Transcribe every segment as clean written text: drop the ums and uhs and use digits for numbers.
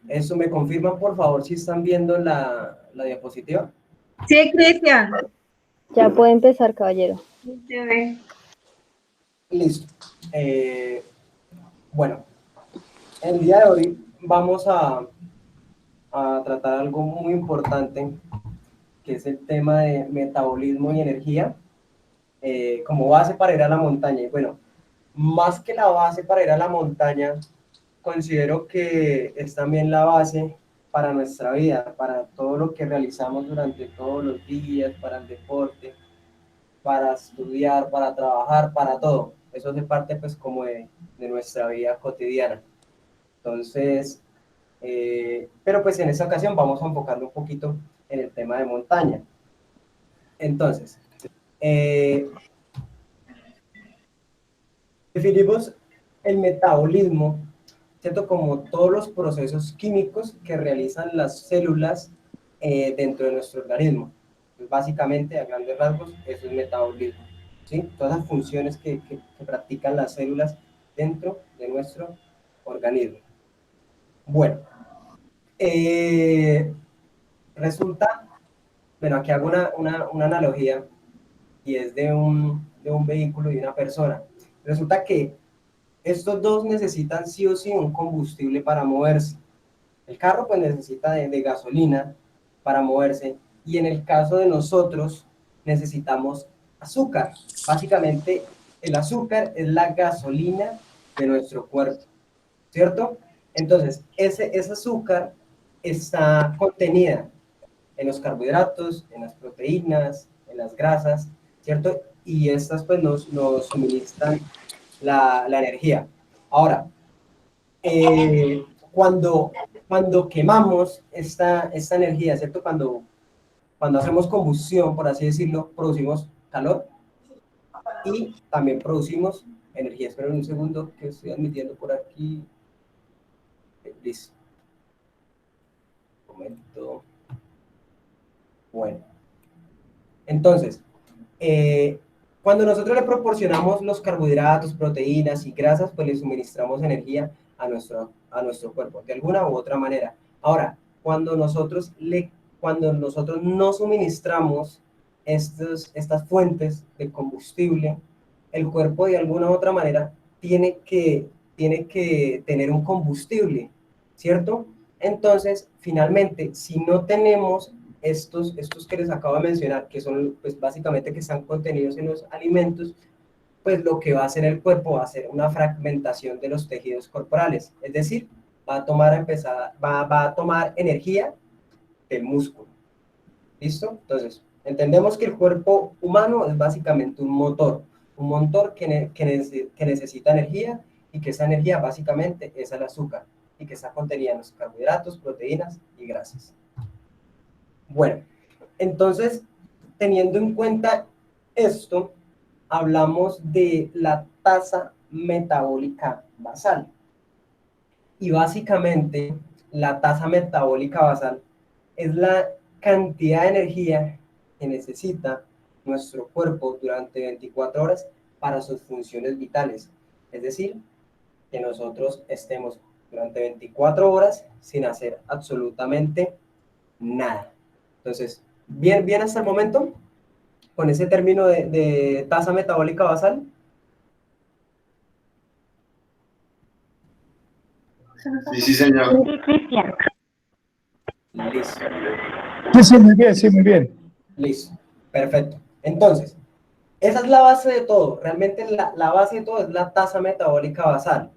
Eso, ¿me confirman, por favor, si están viendo la diapositiva? Sí, Cristian. Ya puede empezar, caballero. Se ve. Listo. Bueno, el día de hoy vamos a tratar algo muy importante, que es el tema de metabolismo y energía, como base para ir a la montaña. Y bueno, más que la base para ir a la montaña, considero que es también la base para nuestra vida, para todo lo que realizamos durante todos los días, para el deporte, para estudiar, para trabajar, para todo. Eso hace parte pues como de nuestra vida cotidiana. Entonces, pero pues en esta ocasión vamos a enfocarlo un poquito en el tema de montaña. Entonces, definimos el metabolismo, ¿cierto? Como todos los procesos químicos que realizan las células dentro de nuestro organismo. Pues básicamente, a grandes rasgos, eso es metabolismo, ¿sí? Todas las funciones que practican las células dentro de nuestro organismo. Bueno, resulta, bueno, aquí hago una analogía y es de un vehículo y una persona. Resulta que estos dos necesitan sí o sí un combustible para moverse. El carro pues necesita de gasolina para moverse y en el caso de nosotros necesitamos azúcar. Básicamente el azúcar es la gasolina de nuestro cuerpo, ¿cierto? Entonces ese azúcar está contenida en los carbohidratos, en las proteínas, en las grasas, ¿cierto? Y estas pues nos suministran la energía. Ahora, cuando quemamos esta energía, ¿cierto? Cuando hacemos combustión, por así decirlo, producimos calor y también producimos energía. Esperen un segundo que estoy admitiendo por aquí. Listo. Un momento. Bueno. Entonces, cuando nosotros le proporcionamos los carbohidratos, proteínas y grasas, pues le suministramos energía a nuestro cuerpo, de alguna u otra manera. Ahora, cuando nosotros no suministramos estas fuentes de combustible, el cuerpo de alguna u otra manera tiene que tener un combustible, ¿cierto? Entonces, finalmente, si no tenemos estos que les acabo de mencionar, que son pues básicamente que están contenidos en los alimentos, pues lo que va a hacer el cuerpo va a ser una fragmentación de los tejidos corporales, es decir, va a tomar energía del músculo. ¿Listo? Entonces, entendemos que el cuerpo humano es básicamente un motor que necesita energía y que esa energía básicamente es el azúcar y que está contenida en los carbohidratos, proteínas y grasas. Bueno, entonces, teniendo en cuenta esto, hablamos de la tasa metabólica basal. Y básicamente, la tasa metabólica basal es la cantidad de energía que necesita nuestro cuerpo durante 24 horas para sus funciones vitales. Es decir, que nosotros estemos durante 24 horas sin hacer absolutamente nada. Entonces, bien, bien hasta el momento, con ese término de tasa metabólica basal. Sí, sí, señor. Sí, Cristian. Listo, Sí, sí, muy bien, sí, muy bien. listo, perfecto. Entonces, esa es la base de todo. Realmente la base de todo es la tasa metabólica basal.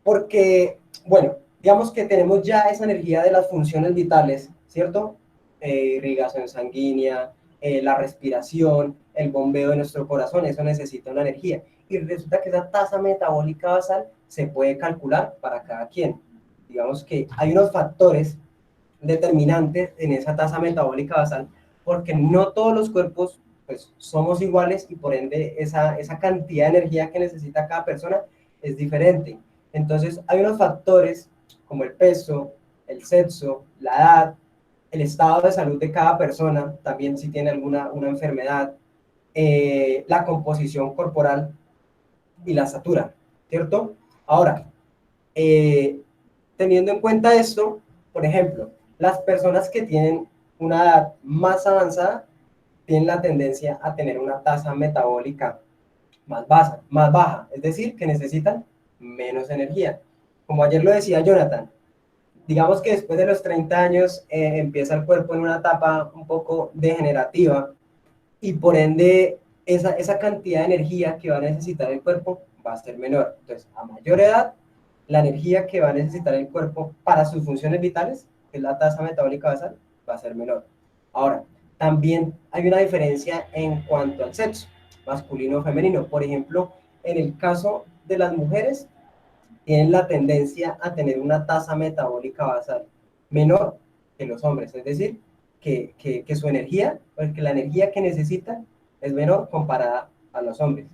Porque, bueno, digamos que tenemos ya esa energía de las funciones vitales, ¿cierto? Irrigación sanguínea, la respiración, el bombeo de nuestro corazón, eso necesita una energía. Y resulta que esa tasa metabólica basal se puede calcular para cada quien. Digamos que hay unos factores determinantes en esa tasa metabólica basal, porque no todos los cuerpos pues, somos iguales y por ende esa cantidad de energía que necesita cada persona es diferente. Entonces hay unos factores como el peso, el sexo, la edad, el estado de salud de cada persona, también si tiene una enfermedad, la composición corporal y la estatura, ¿cierto? Ahora, teniendo en cuenta esto, por ejemplo, las personas que tienen una edad más avanzada tienen la tendencia a tener una tasa metabólica más baja, es decir, que necesitan menos energía. Como ayer lo decía Jonathan, digamos que después de los 30 años empieza el cuerpo en una etapa un poco degenerativa y por ende esa cantidad de energía que va a necesitar el cuerpo va a ser menor. Entonces, a mayor edad, la energía que va a necesitar el cuerpo para sus funciones vitales, que es la tasa metabólica basal, va a ser menor. Ahora, también hay una diferencia en cuanto al sexo, masculino o femenino. Por ejemplo, en el caso de las mujeres, tienen la tendencia a tener una tasa metabólica basal menor que los hombres, es decir, que su energía, porque la energía que necesitan es menor comparada a los hombres.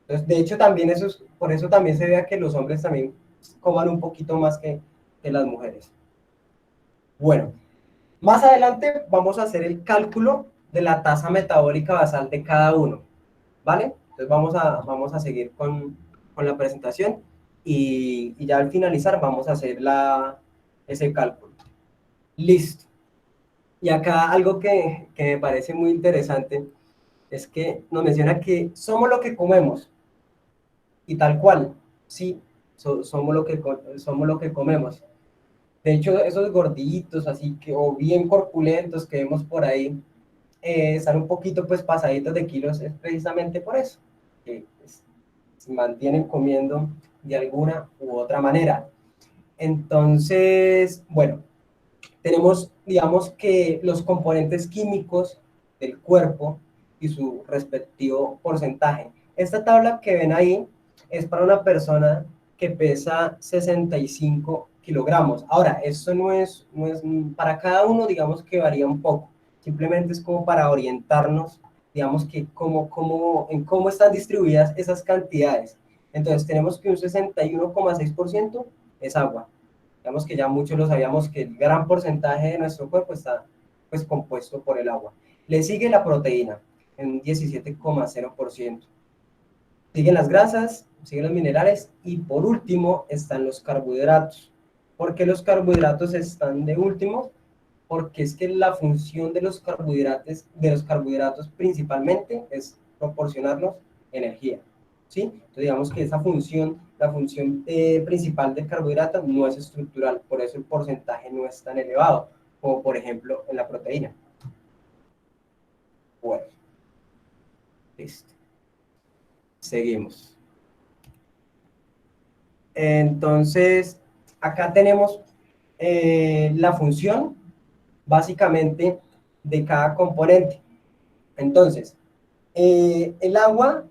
Entonces, de hecho, también por eso también se ve que los hombres también coman un poquito más que las mujeres. Bueno, más adelante vamos a hacer el cálculo de la tasa metabólica basal de cada uno, ¿vale? Entonces vamos a seguir con la presentación y ya al finalizar vamos a hacer ese cálculo. Listo. Y acá algo que me parece muy interesante es que nos menciona que somos lo que comemos y tal cual, sí, somos lo que comemos. De hecho, esos gorditos así que o bien corpulentos que vemos por ahí están un poquito pues pasaditos de kilos es precisamente por eso, que pues, se mantienen comiendo de alguna u otra manera. Entonces, bueno, tenemos, digamos que los componentes químicos del cuerpo y su respectivo porcentaje. Esta tabla que ven ahí es para una persona que pesa 65 kilogramos. Ahora, esto no es para cada uno, digamos que varía un poco. Simplemente es como para orientarnos, digamos que en cómo están distribuidas esas cantidades. Entonces, tenemos que un 61,6% es agua. Digamos que ya muchos lo sabíamos que el gran porcentaje de nuestro cuerpo está pues compuesto por el agua. Le sigue la proteína en un 17,0%. Siguen las grasas, siguen los minerales y por último están los carbohidratos. ¿Por qué los carbohidratos están de último? Porque es que la función de los carbohidratos principalmente es proporcionarnos energía, ¿sí? Entonces digamos que esa función, la función principal del carbohidrato no es estructural, por eso el porcentaje no es tan elevado, como por ejemplo en la proteína. Bueno, listo. Seguimos. Entonces, acá tenemos la función básicamente de cada componente. Entonces, el agua,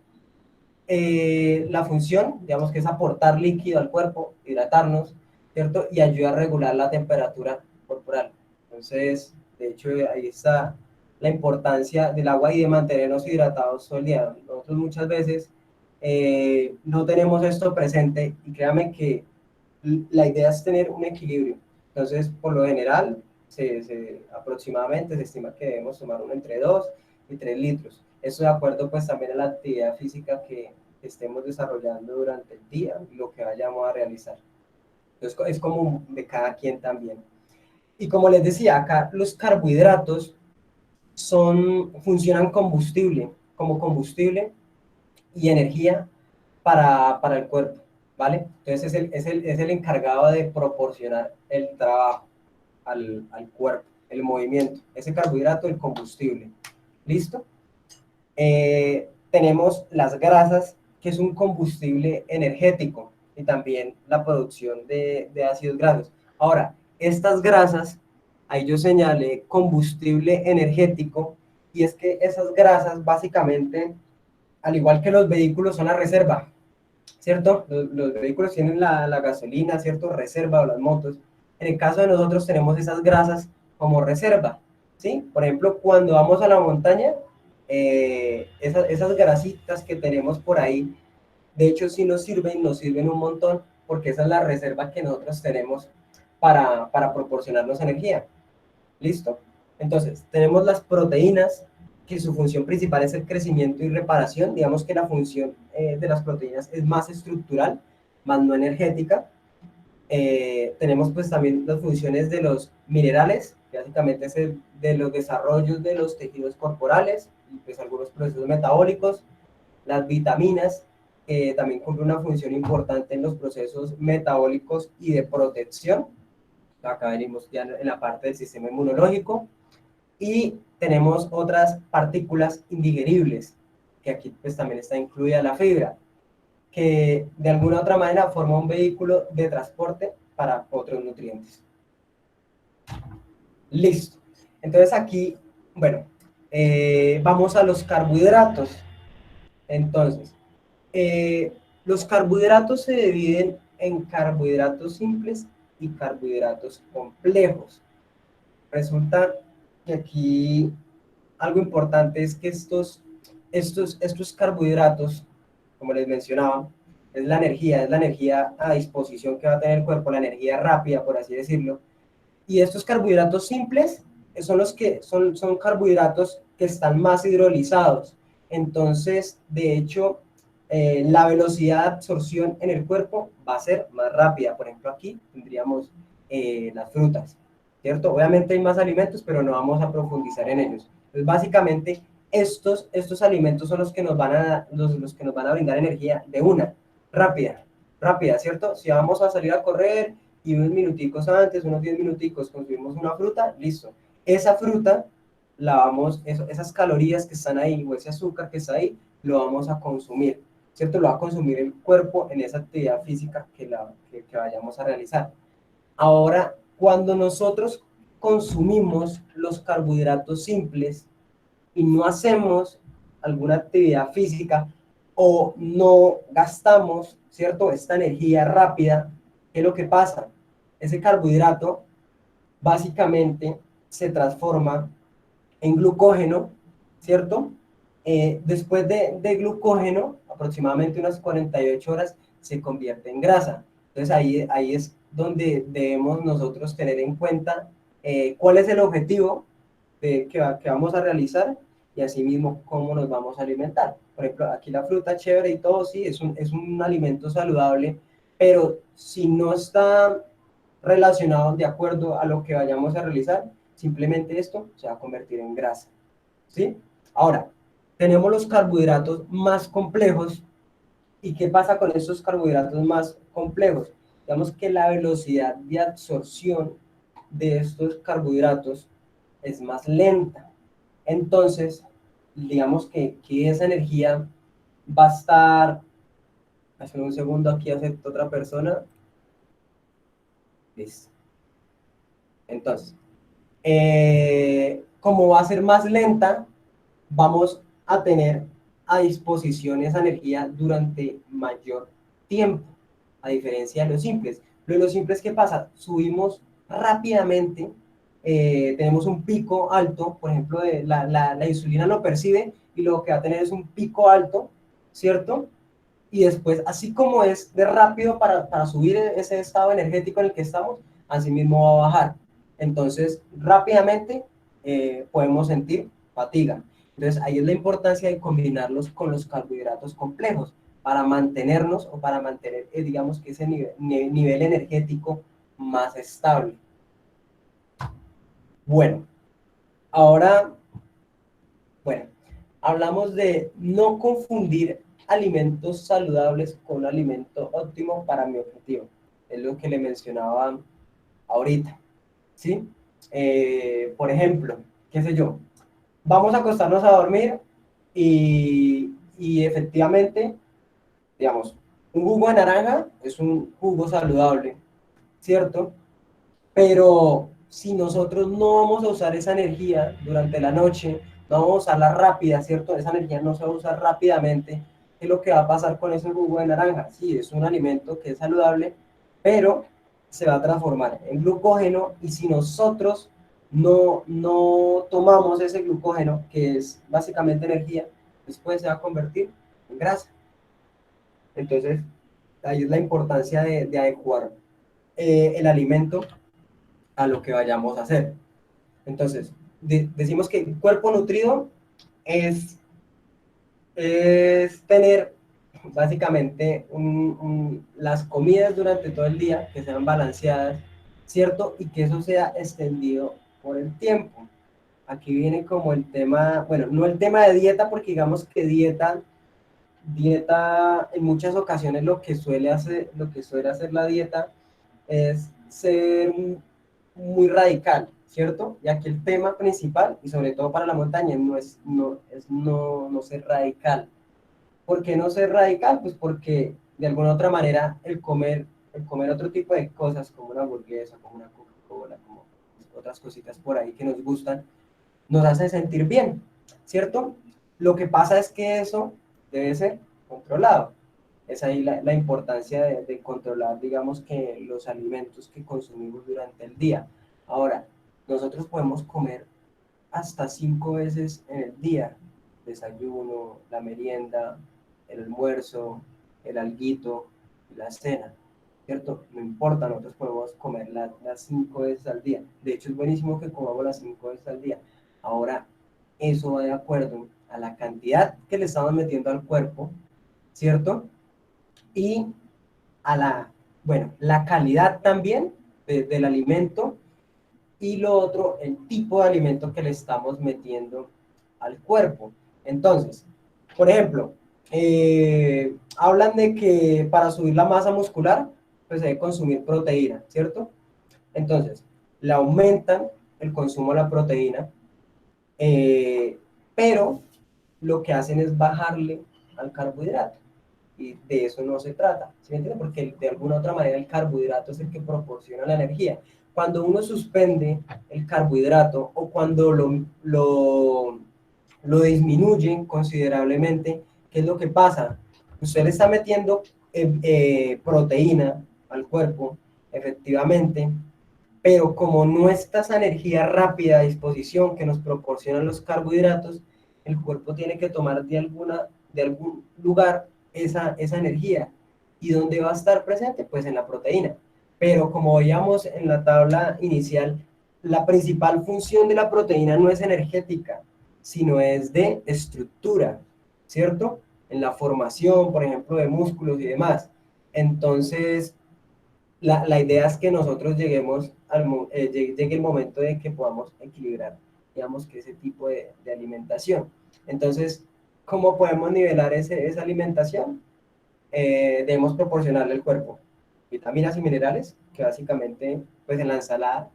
la función, digamos que es aportar líquido al cuerpo, hidratarnos, ¿cierto? Y ayuda a regular la temperatura corporal. Entonces, de hecho, ahí está la importancia del agua y de mantenernos hidratados todo el día. Nosotros muchas veces no tenemos esto presente y créame que la idea es tener un equilibrio. Entonces, por lo general, aproximadamente se estima que debemos tomar entre 2 y 3 litros. Eso de acuerdo pues también a la actividad física que estemos desarrollando durante el día, lo que vayamos a realizar. Entonces, es como de cada quien también. Y como les decía, acá los carbohidratos funcionan como combustible y energía para el cuerpo, ¿vale? Entonces es el encargado de proporcionar el trabajo al cuerpo, el movimiento, ese carbohidrato, el combustible. ¿Listo? Tenemos las grasas, que es un combustible energético, y también la producción de ácidos grasos. Ahora, estas grasas, ahí yo señalé combustible energético, y es que esas grasas básicamente, al igual que los vehículos, son la reserva, ¿cierto? Los vehículos tienen la gasolina, ¿cierto? Reserva, o las motos. En el caso de nosotros tenemos esas grasas como reserva, ¿sí? Por ejemplo, cuando vamos a la montaña, esas grasitas que tenemos por ahí, de hecho sí nos sirven un montón, porque esa es la reserva que nosotros tenemos para proporcionarnos energía. ¿Listo? Entonces, tenemos las proteínas, que su función principal es el crecimiento y reparación. Digamos que la función de las proteínas es más estructural, más no energética. Tenemos pues también las funciones de los minerales, que básicamente es de los desarrollos de los tejidos corporales, y pues algunos procesos metabólicos, las vitaminas, que también cumplen una función importante en los procesos metabólicos y de protección. Acá venimos ya en la parte del sistema inmunológico, y tenemos otras partículas indigeribles, que aquí pues también está incluida la fibra, que de alguna u otra manera forma un vehículo de transporte para otros nutrientes. Listo. Entonces aquí, bueno, vamos a los carbohidratos. Entonces, los carbohidratos se dividen en carbohidratos simples y carbohidratos complejos. Resulta que aquí algo importante es que estos carbohidratos, como les mencionaba, es la energía a disposición que va a tener el cuerpo, la energía rápida, por así decirlo. Y estos carbohidratos simples son los que son carbohidratos que están más hidrolizados. Entonces, de hecho, la velocidad de absorción en el cuerpo va a ser más rápida. Por ejemplo, aquí tendríamos las frutas, ¿cierto? Obviamente hay más alimentos, pero no vamos a profundizar en ellos. Entonces, básicamente, estos alimentos son los que nos van los que nos van a brindar energía de una, rápida, ¿cierto? Si vamos a salir a correr y unos minuticos antes, unos 10 minuticos, consumimos una fruta, listo. Esa fruta, esas calorías que están ahí, o ese azúcar que está ahí, lo vamos a consumir, ¿cierto? Lo va a consumir el cuerpo en esa actividad física que vayamos a realizar. Ahora, cuando nosotros consumimos los carbohidratos simples y no hacemos alguna actividad física o no gastamos, ¿cierto?, esta energía rápida, ¿qué es lo que pasa? Ese carbohidrato básicamente se transforma en glucógeno, ¿cierto? Después de glucógeno, aproximadamente unas 48 horas, se convierte en grasa. Entonces ahí es donde debemos nosotros tener en cuenta cuál es el objetivo que vamos a realizar y asimismo cómo nos vamos a alimentar. Por ejemplo, aquí la fruta chévere y todo, sí, es un alimento saludable, pero si no está relacionado de acuerdo a lo que vayamos a realizar, simplemente esto se va a convertir en grasa, ¿sí? Ahora, tenemos los carbohidratos más complejos. ¿Y qué pasa con estos carbohidratos más complejos? Digamos que la velocidad de absorción de estos carbohidratos es más lenta. Entonces, digamos que esa energía va a estar... Hace un segundo, aquí acepto otra persona. Listo. Entonces, como va a ser más lenta, vamos a tener a disposición esa energía durante mayor tiempo, a diferencia de los simples. Lo de los simples, ¿qué pasa? Subimos rápidamente, tenemos un pico alto, por ejemplo, la insulina lo percibe y lo que va a tener es un pico alto, ¿cierto? Y después, así como es de rápido para subir ese estado energético en el que estamos, así mismo va a bajar. Entonces, rápidamente podemos sentir fatiga. Entonces, ahí es la importancia de combinarlos con los carbohidratos complejos para mantenernos o para mantener, digamos, que ese nivel energético más estable. Bueno, ahora, hablamos de no confundir alimentos saludables con un alimento óptimo para mi objetivo. Es lo que le mencionaba ahorita, ¿sí? Por ejemplo, qué sé yo, vamos a acostarnos a dormir y efectivamente, digamos, un jugo de naranja es un jugo saludable, ¿cierto? Pero si nosotros no vamos a usar esa energía durante la noche, no vamos a usarla rápida, ¿cierto? Esa energía no se va a usar rápidamente. ¿Qué es lo que va a pasar con ese jugo de naranja? Sí, es un alimento que es saludable, pero se va a transformar en glucógeno y si nosotros no tomamos ese glucógeno, que es básicamente energía, después se va a convertir en grasa. Entonces, ahí es la importancia de adecuar el alimento a lo que vayamos a hacer. Entonces, decimos que el cuerpo nutrido es tener básicamente las comidas durante todo el día que sean balanceadas, ¿cierto? Y que eso sea extendido por el tiempo. Aquí viene como el tema, bueno, no el tema de dieta, porque digamos que dieta en muchas ocasiones lo que suele hacer la dieta es ser muy radical, ¿cierto? Y aquí el tema principal, y sobre todo para la montaña, no ser radical. ¿Por qué no ser radical? Pues porque de alguna otra manera el comer otro tipo de cosas, como una hamburguesa, como una Coca-Cola, como otras cositas por ahí que nos gustan, nos hace sentir bien, ¿cierto? Lo que pasa es que eso debe ser controlado. Es ahí la importancia de controlar, digamos, que los alimentos que consumimos durante el día. Ahora, nosotros podemos comer hasta 5 veces en el día: desayuno, la merienda, el almuerzo, el alguito, la cena, ¿cierto? No importa, nosotros podemos comer las 5 veces al día. De hecho, es buenísimo que comamos las 5 veces al día. Ahora, eso va de acuerdo a la cantidad que le estamos metiendo al cuerpo, ¿cierto? Y a la calidad también del alimento, y lo otro, el tipo de alimento que le estamos metiendo al cuerpo. Entonces, por ejemplo, hablan de que para subir la masa muscular, pues se debe consumir proteína, ¿cierto? Entonces, le aumentan el consumo de la proteína, pero lo que hacen es bajarle al carbohidrato. Y de eso no se trata, ¿sí me entiende? Porque de alguna otra manera el carbohidrato es el que proporciona la energía. Cuando uno suspende el carbohidrato o cuando lo disminuyen considerablemente, ¿qué es lo que pasa? Usted le está metiendo proteína al cuerpo, efectivamente, pero como no está esa energía rápida a disposición que nos proporcionan los carbohidratos, el cuerpo tiene que tomar de algún lugar esa energía. ¿Y dónde va a estar presente? Pues en la proteína. Pero como veíamos en la tabla inicial, la principal función de la proteína no es energética, sino es de estructura, ¿cierto? En la formación, por ejemplo, de músculos y demás. Entonces, la idea es que nosotros llegue el momento de que podamos equilibrar, digamos, que ese tipo de alimentación. Entonces, ¿cómo podemos nivelar esa alimentación? Debemos proporcionarle al cuerpo vitaminas y minerales, que básicamente, pues en la ensalada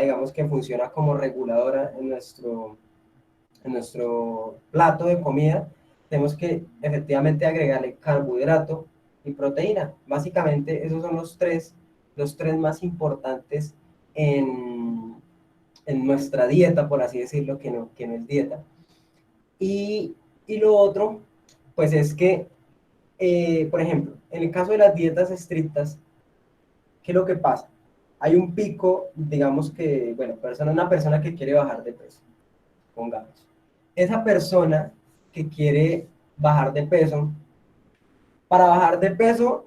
digamos que funciona como reguladora en nuestro plato de comida. Tenemos que efectivamente agregarle carbohidrato y proteína. Básicamente esos son los tres más importantes en nuestra dieta, por así decirlo, que no es dieta. Y, y lo otro, pues es que, por ejemplo, en el caso de las dietas estrictas, ¿qué es lo que pasa? Hay un pico, digamos que, bueno, una persona que quiere bajar de peso, pongamos. Esa persona que quiere bajar de peso, para bajar de peso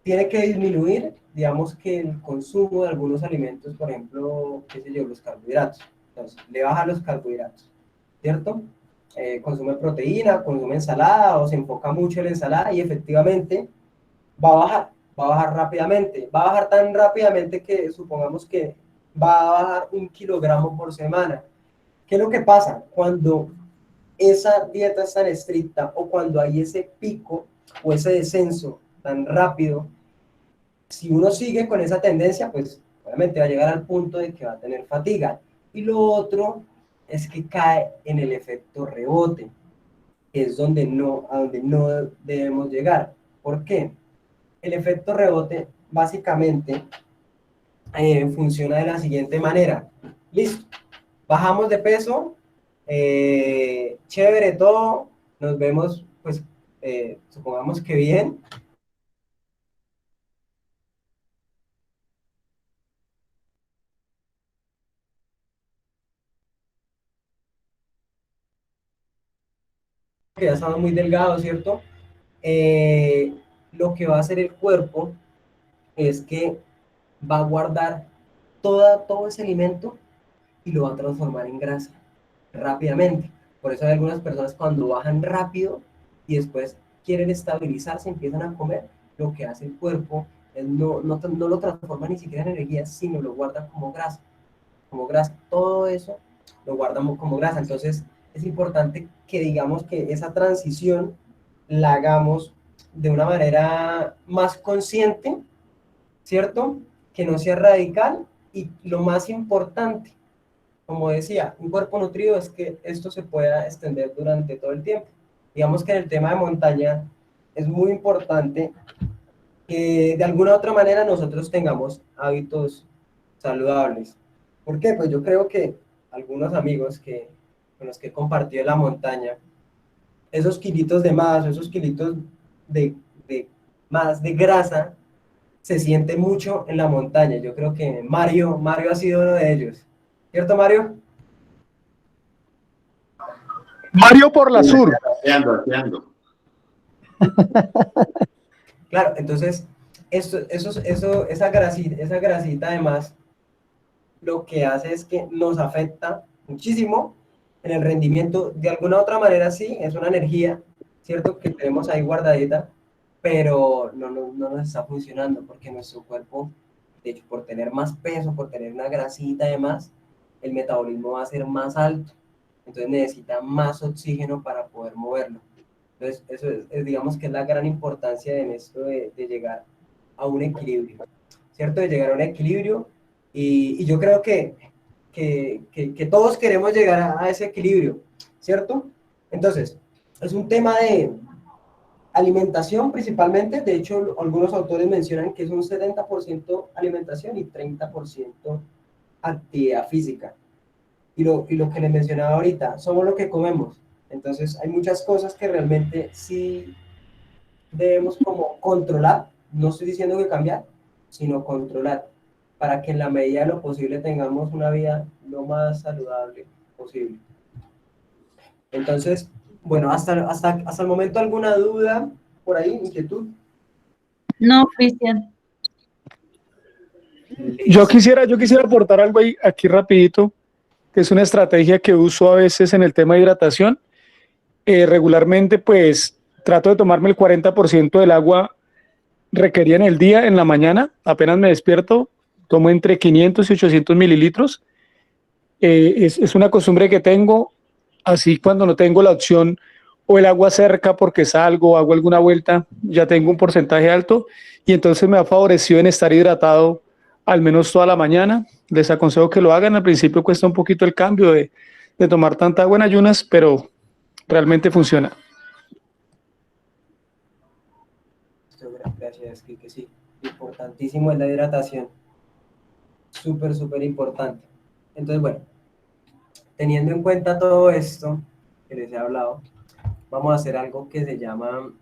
tiene que disminuir, digamos que el consumo de algunos alimentos, por ejemplo, qué sé yo, los carbohidratos. Entonces, le baja los carbohidratos, ¿cierto? Consume proteína, consume ensalada o se enfoca mucho en la ensalada y efectivamente va a bajar rápidamente, va a bajar tan rápidamente que supongamos que va a bajar 1 kilogramo por semana. ¿Qué es lo que pasa? Cuando esa dieta es tan estricta o cuando hay ese pico o ese descenso tan rápido, si uno sigue con esa tendencia, pues obviamente va a llegar al punto de que va a tener fatiga. Y lo otro es que cae en el efecto rebote, que es a donde no debemos llegar. ¿Por qué? El efecto rebote básicamente funciona de la siguiente manera. Listo, bajamos de peso, chévere todo, nos vemos, pues, supongamos que bien. Que ya estamos muy delgados, ¿cierto? Eh, lo que va a hacer el cuerpo es que va a guardar todo ese alimento y lo va a transformar en grasa rápidamente. Por eso hay algunas personas cuando bajan rápido y después quieren estabilizarse, empiezan a comer, lo que hace el cuerpo es no lo transforma ni siquiera en energía, sino lo guarda como grasa. Como grasa, todo eso lo guardamos como grasa. Entonces es importante que digamos que esa transición la hagamos de una manera más consciente, ¿cierto? Que no sea radical y lo más importante, como decía, un cuerpo nutrido es que esto se pueda extender durante todo el tiempo. Digamos que en el tema de montaña es muy importante que de alguna u otra manera nosotros tengamos hábitos saludables. ¿Por qué? Pues yo creo que algunos amigos con los que he compartido en la montaña, esos kilitos de más, esos kilitos de más de grasa, se siente mucho en la montaña. Yo creo que Mario ha sido uno de ellos. ¿Cierto, Mario? Mario por la sur. Ateando. Claro, entonces, esa grasita además, lo que hace es que nos afecta muchísimo en el rendimiento. De alguna u otra manera, sí, es una energía, ¿cierto? Que tenemos ahí guardadita, pero no nos está funcionando porque nuestro cuerpo, de hecho, por tener más peso, por tener una grasita además, el metabolismo va a ser más alto. Entonces necesita más oxígeno para poder moverlo. Entonces, eso digamos que es la gran importancia en esto de llegar a un equilibrio, ¿cierto? De llegar a un equilibrio y yo creo que todos queremos llegar a ese equilibrio, ¿cierto? Entonces, es un tema de alimentación principalmente. De hecho, algunos autores mencionan que es un 70% alimentación y 30% actividad física. Y lo que les mencionaba ahorita, somos lo que comemos. Entonces, hay muchas cosas que realmente sí debemos como controlar. No estoy diciendo que cambiar, sino controlar, para que en la medida de lo posible tengamos una vida lo más saludable posible. Entonces, bueno, hasta el momento, ¿alguna duda por ahí, inquietud? No, Cristian. Yo quisiera aportar algo ahí, aquí rapidito, que es una estrategia que uso a veces en el tema de hidratación. Regularmente, pues, trato de tomarme el 40% del agua requerida en el día, en la mañana, apenas me despierto, tomo entre 500 y 800 mililitros. Es una costumbre que tengo, así cuando no tengo la opción o el agua cerca porque salgo o hago alguna vuelta, ya tengo un porcentaje alto y entonces me ha favorecido en estar hidratado al menos toda la mañana. Les aconsejo que lo hagan. Al principio cuesta un poquito el cambio de tomar tanta agua en ayunas, pero realmente funciona. Gracias, que sí. Importantísimo es la hidratación. Súper importante. Entonces, bueno, teniendo en cuenta todo esto que les he hablado, vamos a hacer algo que se llama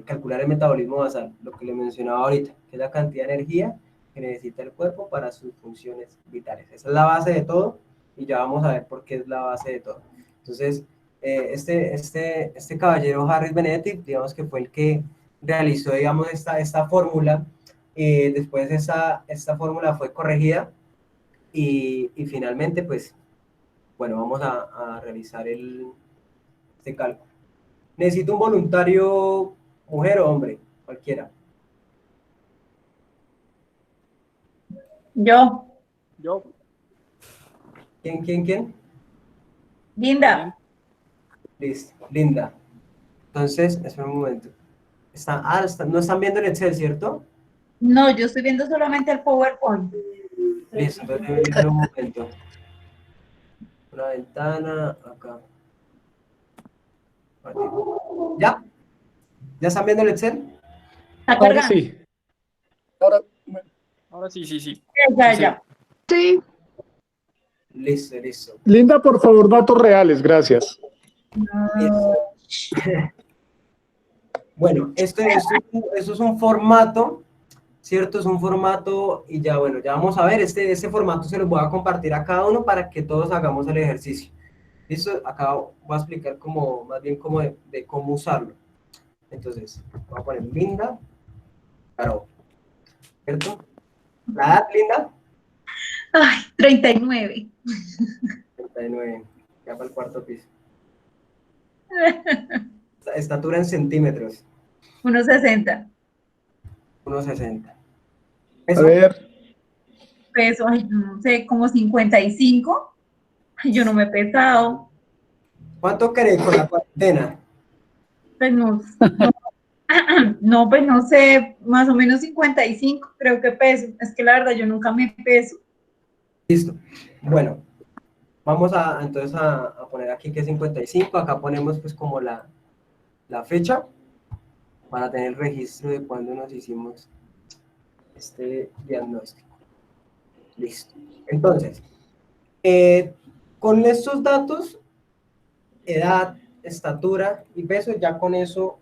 calcular el metabolismo basal, lo que les mencionaba ahorita, que es la cantidad de energía que necesita el cuerpo para sus funciones vitales. Esa es la base de todo y ya vamos a ver por qué es la base de todo. Entonces, este caballero Harris Benedict, digamos que fue el que realizó, digamos, esta fórmula. Después esta fórmula fue corregida y finalmente, pues, bueno, vamos a realizar este cálculo. Necesito un voluntario, mujer o hombre, cualquiera. Yo. ¿Quién? Linda. Listo, Linda. Entonces, espera un momento. No están viendo el Excel, ¿cierto? No, yo estoy viendo solamente el PowerPoint. Listo, entonces un momento. Una ventana, acá. ¿Ya? ¿Ya están viendo el Excel? ¿Está Ahora cargando? sí. Ahora sí. Ya. Sí. Listo. Linda, por favor, datos reales, gracias. Listo. Bueno, esto es un formato, ¿cierto? Es un formato y ya, bueno, ya vamos a ver, este formato se los voy a compartir a cada uno para que todos hagamos el ejercicio. ¿Listo? Acá voy a explicar más bien de cómo usarlo. Entonces, voy a poner Linda, Caro, ¿cierto? ¿La edad, Linda? Ay, 39. 39, ya para el cuarto piso. Estatura en centímetros. 1,60. 1,60. A ¿Eso? ver, Peso, ay, no sé, como 55. Ay, yo no me he pesado. ¿Cuánto querés con la cuarentena? Pues no, no, no, pues no sé, más o menos 55 creo que peso. Es que la verdad yo nunca me peso. Listo. Bueno, vamos entonces a poner aquí que es 55. Acá ponemos pues como la fecha para tener registro de cuándo nos hicimos este diagnóstico. Listo. Entonces, con estos datos, edad, estatura y peso, ya con eso,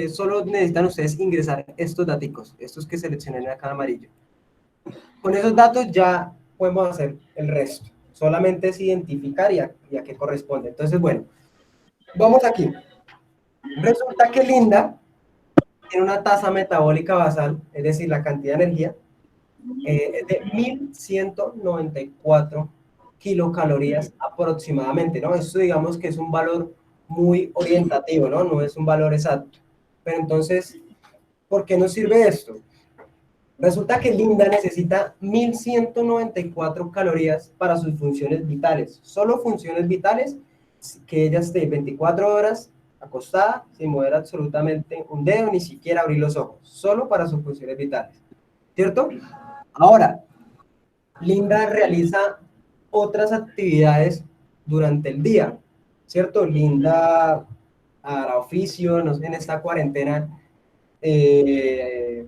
solo necesitan ustedes ingresar estos daticos, estos que seleccionen acá en amarillo. Con esos datos ya podemos hacer el resto. Solamente es identificar y a qué corresponde. Entonces, bueno, vamos aquí. Resulta que Linda tiene una tasa metabólica basal, es decir, la cantidad de energía, es de 1.194 kilocalorías aproximadamente, ¿no? Esto digamos que es un valor muy orientativo, ¿no? No es un valor exacto. Pero entonces, ¿por qué nos sirve esto? Resulta que Linda necesita 1.194 calorías para sus funciones vitales. Solo funciones vitales, que ella esté 24 horas acostada, sin mover absolutamente un dedo, ni siquiera abrir los ojos. Solo para sus funciones vitales. ¿Cierto? Ahora, Linda realiza otras actividades durante el día, ¿cierto? Linda hará oficio, en esta cuarentena se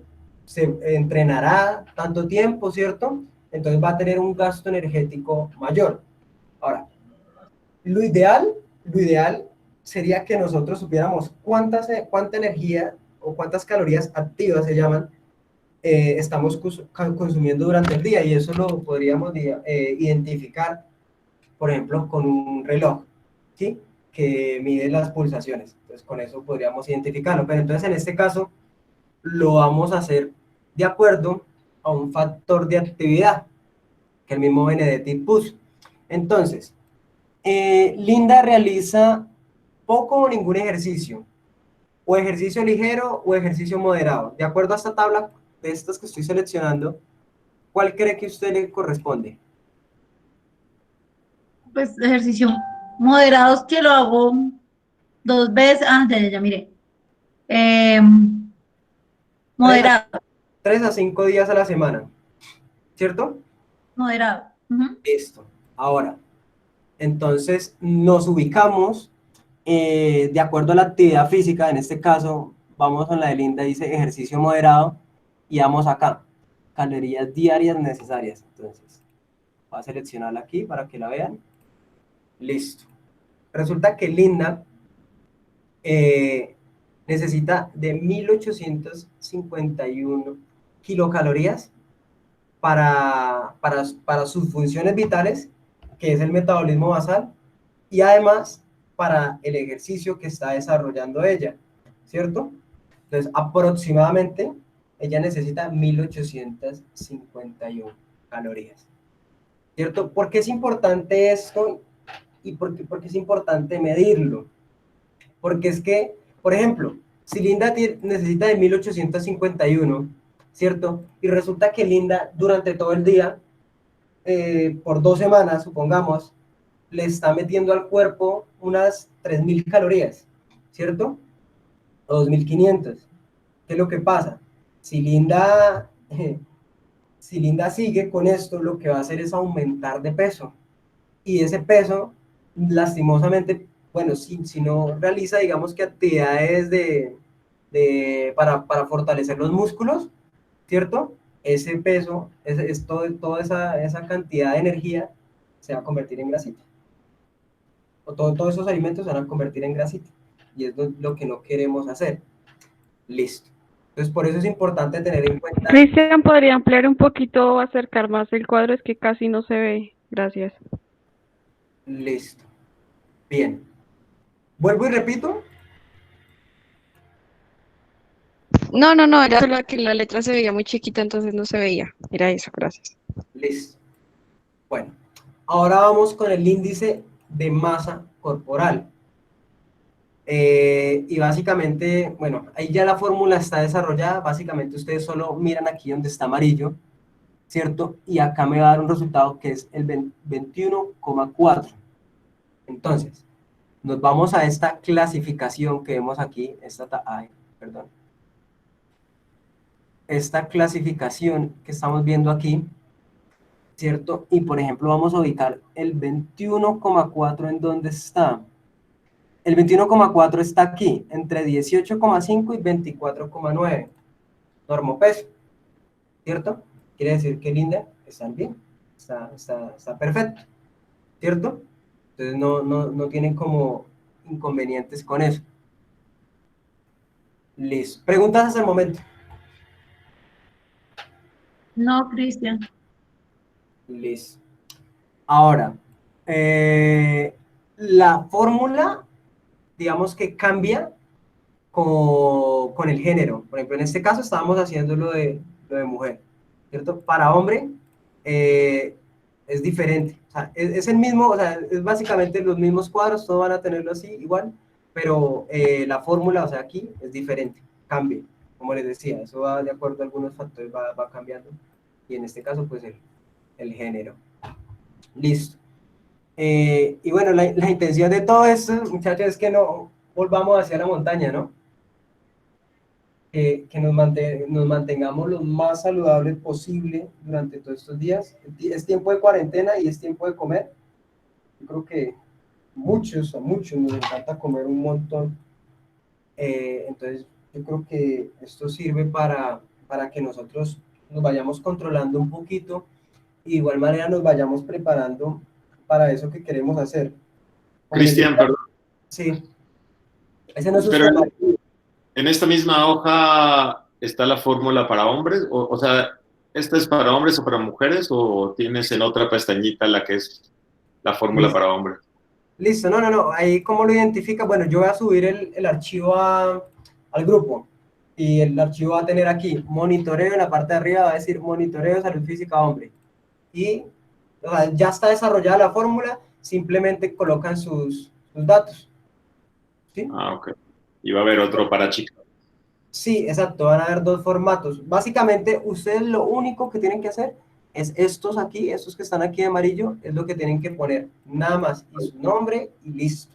entrenará tanto tiempo, ¿cierto? Entonces va a tener un gasto energético mayor. Ahora, lo ideal sería que nosotros supiéramos cuánta energía o cuántas calorías activas se llaman estamos consumiendo durante el día y eso lo podríamos identificar, por ejemplo, con un reloj, ¿sí? Que mide las pulsaciones. Entonces, con eso podríamos identificarlo. Pero entonces, en este caso, lo vamos a hacer de acuerdo a un factor de actividad que el mismo Benedetti puso. Entonces, Linda realiza poco o ningún ejercicio, o ejercicio ligero o ejercicio moderado. De acuerdo a esta tabla de estas que estoy seleccionando, ¿cuál cree que a usted le corresponde? Pues ejercicio moderados que lo hago 2 veces. Ah, ya miré. Eh, Tres a, moderado, 3 a 5 días a la semana, ¿cierto? moderado. Ujú. Listo. Ahora, entonces nos ubicamos de acuerdo a la actividad física, en este caso, vamos con la de Linda, dice ejercicio moderado, y vamos acá, calorías diarias necesarias. Entonces, voy a seleccionarla aquí para que la vean. Listo. Resulta que Linda eh, necesita de 1.851 kilocalorías para sus funciones vitales, que es el metabolismo basal, y además para el ejercicio que está desarrollando ella, ¿cierto? Entonces, aproximadamente, ella necesita 1.851 calorías, ¿cierto? ¿Por qué es importante esto y por qué es importante medirlo? Porque es que, por ejemplo, si Linda necesita de 1.851, ¿cierto? Y resulta que Linda durante todo el día, por 2 semanas, supongamos, le está metiendo al cuerpo unas 3.000 calorías, ¿cierto? O 2.500. ¿Qué es lo que pasa? Si Linda, si Linda sigue con esto, lo que va a hacer es aumentar de peso. Y ese peso, lastimosamente, bueno, si no realiza, digamos que actividades para fortalecer los músculos, ¿cierto? Ese peso, toda esa cantidad de energía se va a convertir en grasita. O todos esos alimentos se van a convertir en grasita. Y es lo que no queremos hacer. Listo. Entonces, por eso es importante tener en cuenta. Cristian, ¿podría ampliar un poquito, acercar más el cuadro? Es que casi no se ve. Gracias. Listo. Bien. Vuelvo y repito. No, era solo que la letra se veía muy chiquita, entonces no se veía. Era eso, gracias. Listo. Bueno, ahora vamos con el índice de masa corporal. Y básicamente, bueno, ahí ya la fórmula está desarrollada. Básicamente ustedes solo miran aquí donde está amarillo, ¿cierto? Y acá me va a dar un resultado que es el 21,4. Entonces, nos vamos a esta clasificación que vemos aquí, ay, perdón. Esta clasificación que estamos viendo aquí, ¿cierto? Y por ejemplo, vamos a ubicar el 21,4 en dónde está. El 21,4 está aquí, entre 18,5 y 24,9. Normopeso, ¿cierto? Quiere decir que linda, están bien, está perfecto, ¿cierto? Entonces no tienen como inconvenientes con eso. Listo. ¿Preguntas hasta el momento? No, Cristian. Listo. Ahora, la fórmula, digamos que cambia con el género. Por ejemplo, en este caso estábamos haciendo lo de mujer, ¿cierto? Para hombre es diferente. O sea, es el mismo, o sea, es básicamente los mismos cuadros, todos van a tenerlo así igual, pero la fórmula, o sea, aquí es diferente, cambia. Como les decía, eso va de acuerdo a algunos factores, va cambiando. Y en este caso, pues el género. Listo. Y bueno, la intención de todo esto, muchachos, es que no volvamos hacia la montaña, ¿no? Que nos mantengamos lo más saludables posible durante todos estos días. Es tiempo de cuarentena y es tiempo de comer. Yo creo que a muchos nos encanta comer un montón. Entonces, yo creo que esto sirve para que nosotros nos vayamos controlando un poquito y de igual manera nos vayamos preparando para eso que queremos hacer. Como les Cristian, decía, perdón. sí, ese no es Pero usted, en esta misma hoja está la fórmula para hombres, o sea, ¿esta es para hombres o para mujeres, o tienes en otra pestañita la que es la fórmula Mario. para hombres? Listo, no, ahí cómo lo identifica, bueno, yo voy a subir el archivo al grupo y el archivo va a tener aquí monitoreo, en la parte de arriba va a decir monitoreo de salud física hombre y o sea, ya está desarrollada la fórmula, simplemente colocan sus datos, ¿sí? Ah, ok. Y va a haber otro para chicas. Sí, exacto, van a haber dos formatos. Básicamente, ustedes lo único que tienen que hacer es estos aquí, estos que están aquí de amarillo, es lo que tienen que poner, nada más, y su nombre y listo.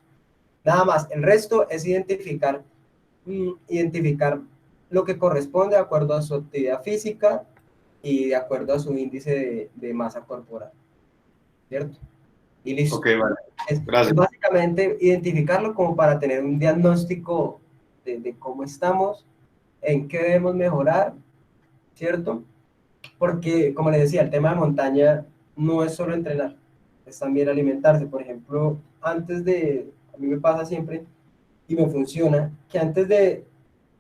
Nada más, el resto es identificar lo que corresponde de acuerdo a su actividad física y de acuerdo a su índice de masa corporal, ¿cierto? Y listo. Ok, vale. Es Gracias. básicamente identificarlo como para tener un diagnóstico de cómo estamos, en qué debemos mejorar, ¿cierto? Porque, como les decía, el tema de montaña no es solo entrenar, es también alimentarse. Por ejemplo, a mí me pasa siempre, y me funciona, que antes de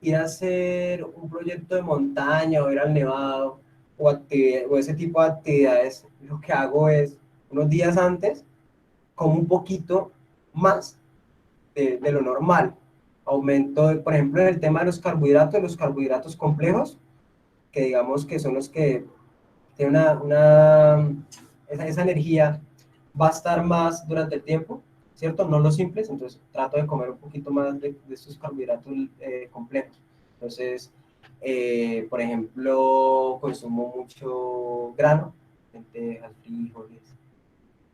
ir a hacer un proyecto de montaña o ir al nevado o ese tipo de actividades, lo que hago es, unos días antes, como un poquito más de lo normal. Aumento, por ejemplo, en el tema de los carbohidratos complejos, que digamos que son los que tienen esa energía va a estar más durante el tiempo, ¿cierto? No los simples, entonces trato de comer un poquito más de estos carbohidratos complejos. Entonces, por ejemplo, consumo mucho grano, lentejas, frijoles,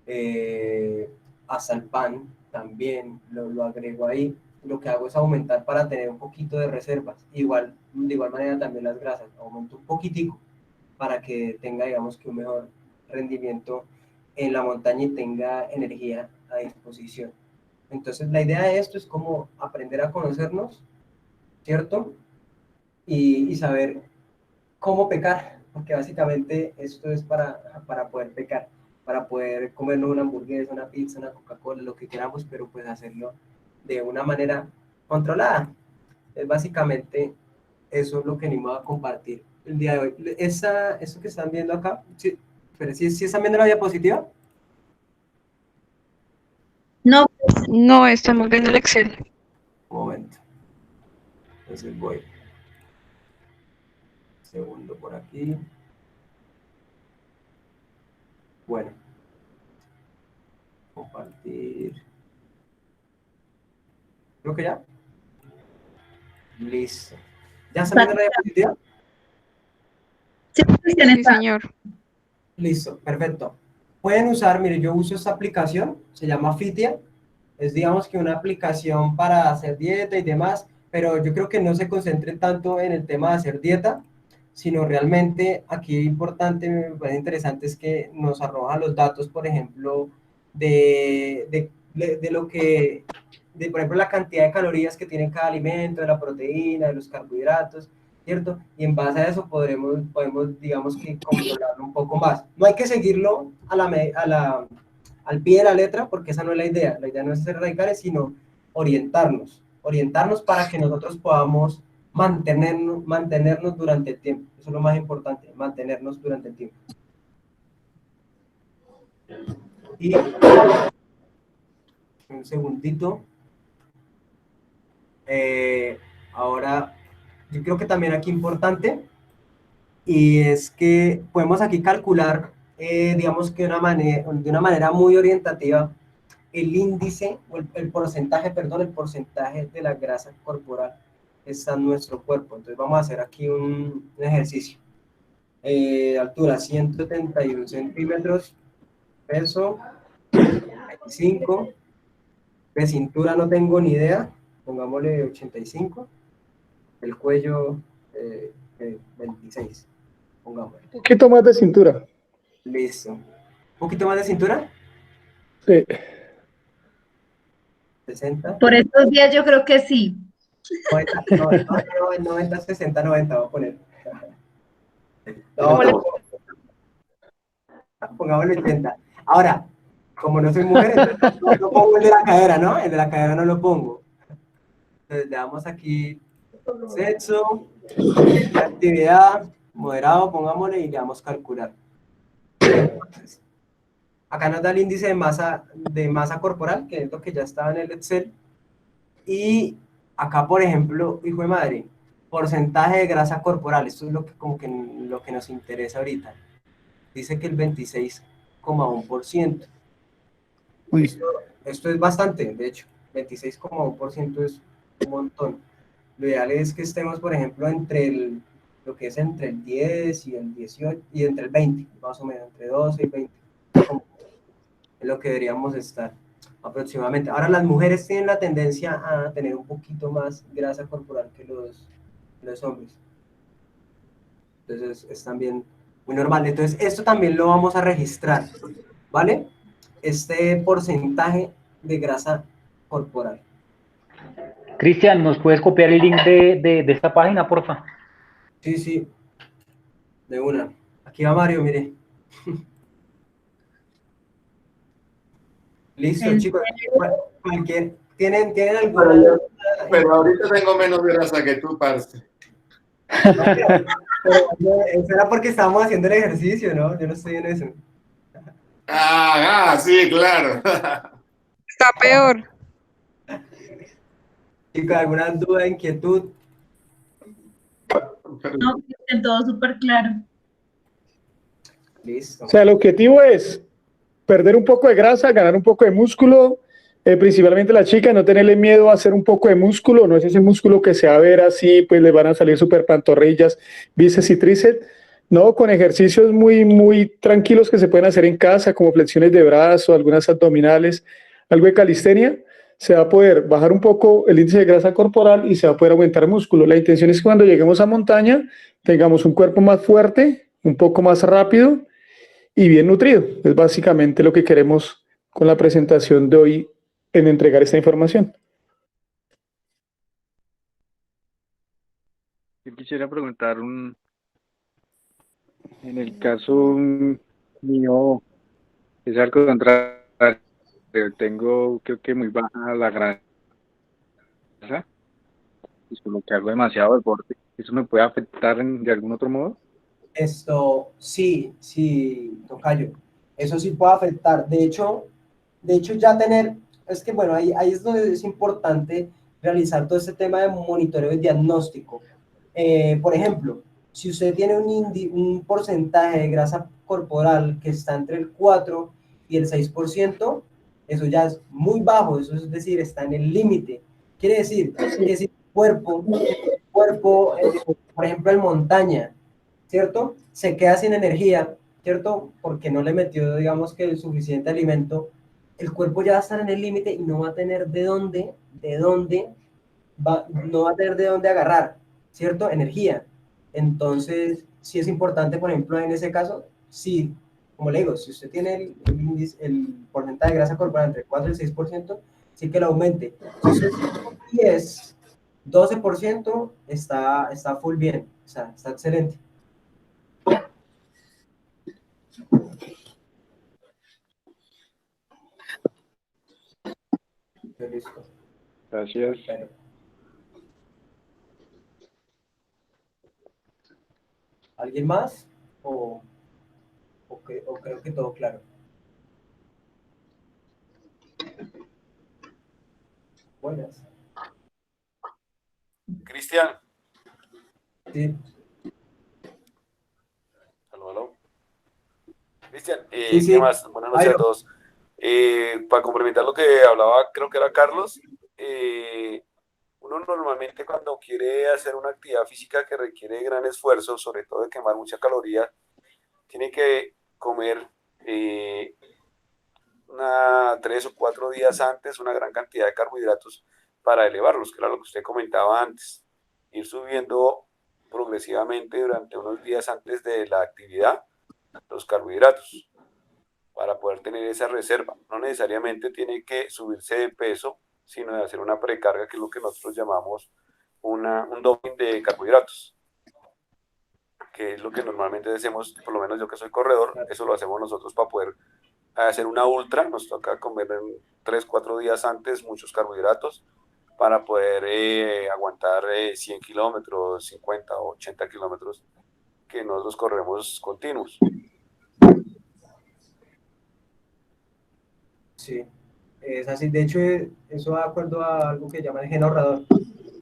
eh, hasta el pan también lo agrego ahí. Lo que hago es aumentar para tener un poquito de reservas. De igual manera también las grasas, aumento un poquitico para que tenga, digamos, que un mejor rendimiento en la montaña y tenga energía a disposición. Entonces, la idea de esto es como aprender a conocernos, ¿cierto? Y saber cómo pecar, porque básicamente esto es para poder pecar, para poder comernos una hamburguesa, una pizza, una Coca-Cola, lo que queramos, pero pues hacerlo de una manera controlada. Es básicamente eso es lo que animo a compartir el día de hoy. Eso que están viendo acá, sí, pero sí están viendo la diapositiva. No, No, estamos viendo el Excel. Un momento. Entonces voy. Segundo por aquí. Bueno, compartir. Creo que ya. Listo. ¿Ya está viendo la diapositiva? Sí, Cristian, Sí, está. señor. Listo, perfecto. Pueden usar, mire, yo uso esta aplicación, se llama Fitia. Es, digamos que una aplicación para hacer dieta y demás, pero yo creo que no se concentren tanto en el tema de hacer dieta, sino realmente aquí importante, me parece interesante, es que nos arroja los datos, por ejemplo, de lo que, de por ejemplo, la cantidad de calorías que tiene cada alimento, de la proteína, de los carbohidratos, ¿cierto? Y en base a eso podemos digamos que, controlarlo un poco más. No hay que seguirlo al pie de la letra, porque esa no es la idea. La idea no es ser radicales, sino orientarnos para que nosotros podamos mantenernos durante el tiempo. Eso es lo más importante, mantenernos durante el tiempo. Y un segundito. Ahora, yo creo que también aquí importante, y es que podemos aquí calcular, digamos que de una manera muy orientativa, el índice, o el porcentaje, perdón, el porcentaje de la grasa corporal que está en nuestro cuerpo. Entonces vamos a hacer aquí un ejercicio. Altura 171 centímetros, peso 25, de cintura no tengo ni idea, pongámosle 85, el cuello 26, pongámosle. Un poquito más de cintura. Listo. ¿Un poquito más de cintura? Sí. 60. Por estos días yo creo que sí. 90, 60, 90, voy a poner. ¿Cómo le- Pongámosle 80. Ahora, como no soy mujer, entonces no pongo el de la cadera, ¿no? El de la cadera no lo pongo. Entonces le damos aquí sexo, actividad, moderado, pongámosle y le damos calcular. Entonces, acá nos da el índice de masa corporal, que es lo que ya estaba en el Excel. Y acá, por ejemplo, hijo de madre, porcentaje de grasa corporal. Esto es lo que nos interesa ahorita. Dice que el 26,1%. Uy. Esto es bastante, de hecho. 26,1% es un montón. Lo ideal es que estemos, por ejemplo, lo que es entre el 10 y el 18, y entre el 20, más o menos, entre 12 y 20. Es lo que deberíamos estar aproximadamente. Ahora, las mujeres tienen la tendencia a tener un poquito más grasa corporal que los hombres. Entonces, es también muy normal. Entonces, esto también lo vamos a registrar, ¿vale? Este porcentaje de grasa corporal. Cristian, ¿nos puedes copiar el link de esta página, porfa? Sí, sí, de una. Aquí va Mario, mire. Listo, ¿En chicos. ¿Tienen alguna? Pero ahorita tengo menos grasa que tú, parce. Eso era porque estábamos haciendo el ejercicio, ¿no? Yo no estoy en eso. Sí, claro. Está peor. Chicos, ¿alguna duda, inquietud? No, Cristian, todo súper claro. Listo. O sea, el objetivo es perder un poco de grasa, ganar un poco de músculo, principalmente la chica, no tenerle miedo a hacer un poco de músculo, no es ese músculo que se va a ver así, pues le van a salir súper pantorrillas, bíceps y tríceps, no, con ejercicios muy, muy tranquilos que se pueden hacer en casa, como flexiones de brazo, algunas abdominales, algo de calistenia, se va a poder bajar un poco el índice de grasa corporal y se va a poder aumentar músculo. La intención es que cuando lleguemos a montaña tengamos un cuerpo más fuerte, un poco más rápido y bien nutrido. Es básicamente lo que queremos con la presentación de hoy en entregar esta información. Yo quisiera preguntar en el caso mío, es algo contrario, tengo creo que muy baja la grasa, y por lo que hago demasiado deporte, ¿eso me puede afectar de algún otro modo? Esto sí, tocayo. Eso sí puede afectar. De hecho ya es que bueno, ahí es donde es importante realizar todo este tema de monitoreo y diagnóstico. Por ejemplo, si usted tiene un porcentaje de grasa corporal que está entre el 4 y el 6%, eso ya es muy bajo, eso es decir, está en el límite. Quiere decir que si el cuerpo, por ejemplo, en montaña, ¿cierto? Se queda sin energía, ¿cierto? Porque no le metió, digamos que el suficiente alimento, el cuerpo ya va a estar en el límite y no va a tener no va a tener de dónde agarrar, ¿cierto? Energía. Entonces, sí es importante, por ejemplo, en ese caso, sí, como le digo, si usted tiene el porcentaje de grasa corporal entre 4 y 6%, sí que lo aumente. Si usted tiene 10, 12%, está full bien, o sea, está excelente. Listo. Gracias. Bueno. ¿Alguien más? ¿O creo que todo claro? Buenas. Cristian. Sí. Aló. Cristian, Sí. ¿qué más? Buenas noches a todos. Para complementar lo que hablaba, creo que era Carlos, uno normalmente cuando quiere hacer una actividad física que requiere gran esfuerzo, sobre todo de quemar mucha caloría, tiene que comer 3 o 4 días antes una gran cantidad de carbohidratos para elevarlos, que era lo que usted comentaba antes. Ir subiendo progresivamente durante unos días antes de la actividad los carbohidratos para poder tener esa reserva. No necesariamente tiene que subirse de peso, sino de hacer una precarga, que es lo que nosotros llamamos un doping de carbohidratos, que es lo que normalmente hacemos, por lo menos yo que soy corredor, eso lo hacemos nosotros para poder hacer una ultra. Nos toca comer en 3, 4 días antes muchos carbohidratos para poder aguantar 100 kilómetros, 50 o 80 kilómetros que nosotros corremos continuos. Sí, es así. De hecho, eso va de acuerdo a algo que llama el gen ahorrador.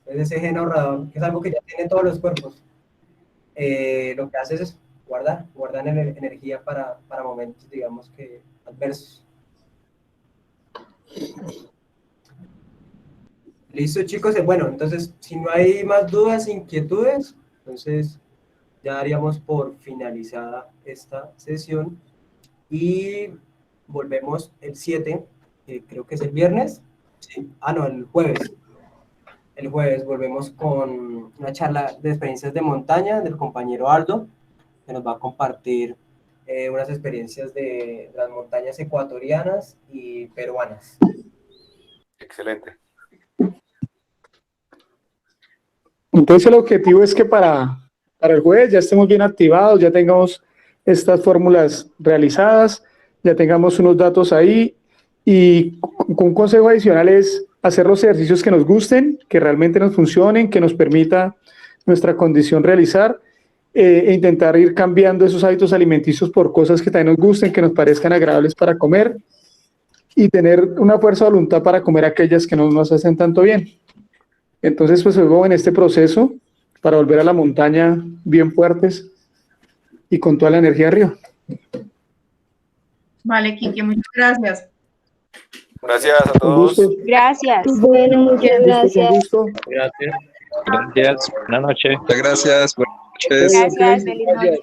Es ese gen ahorrador, que es algo que ya tienen todos los cuerpos. Lo que hace es guardar energía para momentos, digamos que adversos. Listo, chicos. Bueno, entonces, si no hay más dudas, inquietudes, entonces ya daríamos por finalizada esta sesión y volvemos el 7, creo que es el viernes. Sí. No, el jueves. El jueves volvemos con una charla de experiencias de montaña del compañero Aldo, que nos va a compartir unas experiencias de las montañas ecuatorianas y peruanas. Excelente. Entonces el objetivo es que para el jueves ya estemos bien activados, ya tengamos estas fórmulas realizadas, ya tengamos unos datos ahí, y un consejo adicional es hacer los ejercicios que nos gusten, que realmente nos funcionen, que nos permita nuestra condición realizar, e intentar ir cambiando esos hábitos alimenticios por cosas que también nos gusten, que nos parezcan agradables para comer, y tener una fuerza de voluntad para comer aquellas que no nos hacen tanto bien. Entonces, pues luego en este proceso para volver a la montaña bien fuertes y con toda la energía arriba. Vale, Kike, muchas gracias. Gracias a todos. Gracias. Bueno, muchas gracias. Un gusto. Gracias. Buenas noches. Muchas gracias. Buenas noches. Gracias, feliz noche.